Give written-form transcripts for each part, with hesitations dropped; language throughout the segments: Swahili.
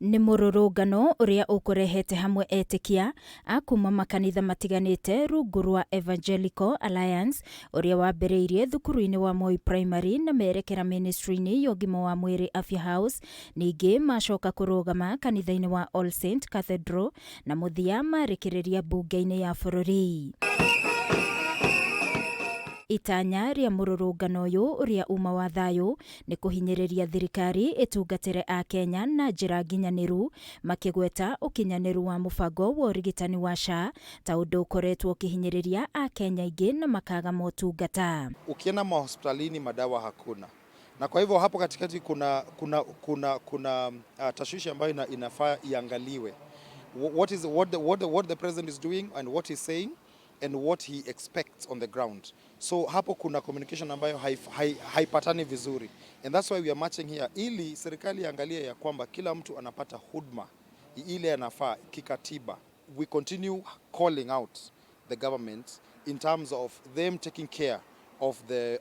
Ni mururungano uria ukurehete hamwe etikia akuma makanitha matiganite rungu rwa Evangelical Alliance uria wambiriirie thukuru-ini wa Moi Primary na merekera ministry-ini ya ũgima wa mwĩrĩ Afya House, ningi macoka kurugama kanitha-ini wa All Saint Cathedral na muthia marekereria bunge-ini ya bũrũri. Itanya ria mururungano uyu uria uma wa thayu ni kuhinyiriria thirikari itungatire akenya na njira nginyaniru makigweta ukinyaniru wa mubango wa urigitani wa SHA ta undu ukoretwo ukihinyiriria akenya ingi na makaga motungata. Ukienda mahospitalini madawa hakuna, na kwa hivyo hapo katikati kuna tashwishi ambayo inafaa iangaliwe. What the president is doing and what he's saying and what he expects on the ground. So hapo kuna communication ambayo haipatani vizuri, and that's why we are marching here, ili serikali angalie ya kwamba kila mtu anapata huduma ile anafaa kikatiba. We continue calling out the government in terms of them taking care of their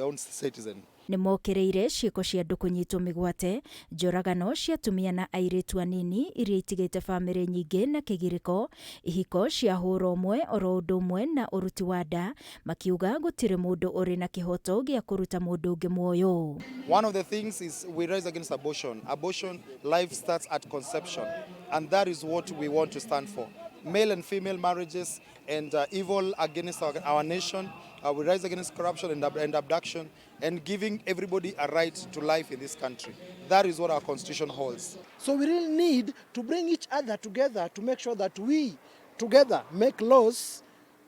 own citizen. Ni mokereire ciiko cia andu kunyitwo migwate, njuragano cia atumia na airitu anini iria itigite family nyingi na kigiriko, ihiko cia hura umwe oro undu umwe na uruti wa nda, makiuga gutire mundu uri na kihoto gia kuruta mundu ungi muoyo. One of the things is we rise against abortion. Abortion, life starts at conception, and that is what we want to stand for. Male and female marriages and evil against our nation. We rise against corruption and abduction, and giving everybody a right to life in this country. That is what our constitution holds. So we really need to bring each other together to make sure that we together make laws,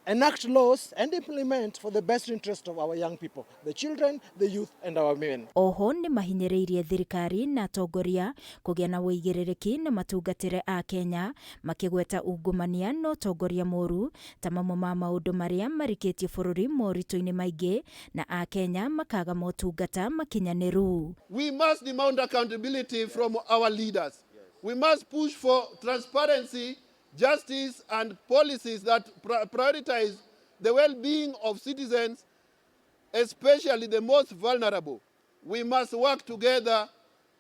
enact laws and implement for the best interest of our young people, the children, the youth and our men. Oho ni mahinyiriirie thirikari na atongoria kugia na wĩigĩrĩrĩki na matungatĩre a Kenya makigweta ungumania na ũtongoria mũru ta mamwe ma maũndũ marĩa marikĩtie bũrũri moritũ-inĩ maingĩ na a Kenya makaga motungata makinyaniru. We must demand accountability from our leaders. We must push for transparency, justice and policies that prioritize the well-being of citizens, especially the most vulnerable. We must work together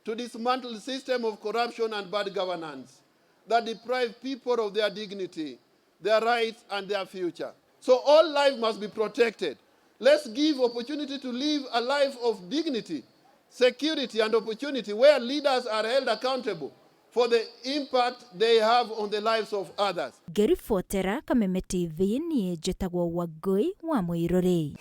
to dismantle the system of corruption and bad governance that deprive people of their dignity, their rights and their future. So all life must be protected. Let's give opportunity to live a life of dignity, security and opportunity where leaders are held accountable for the impact they have on the lives of others. Gerifotera Kameme TV ni njĩtagwo Wangui wa Muiruri.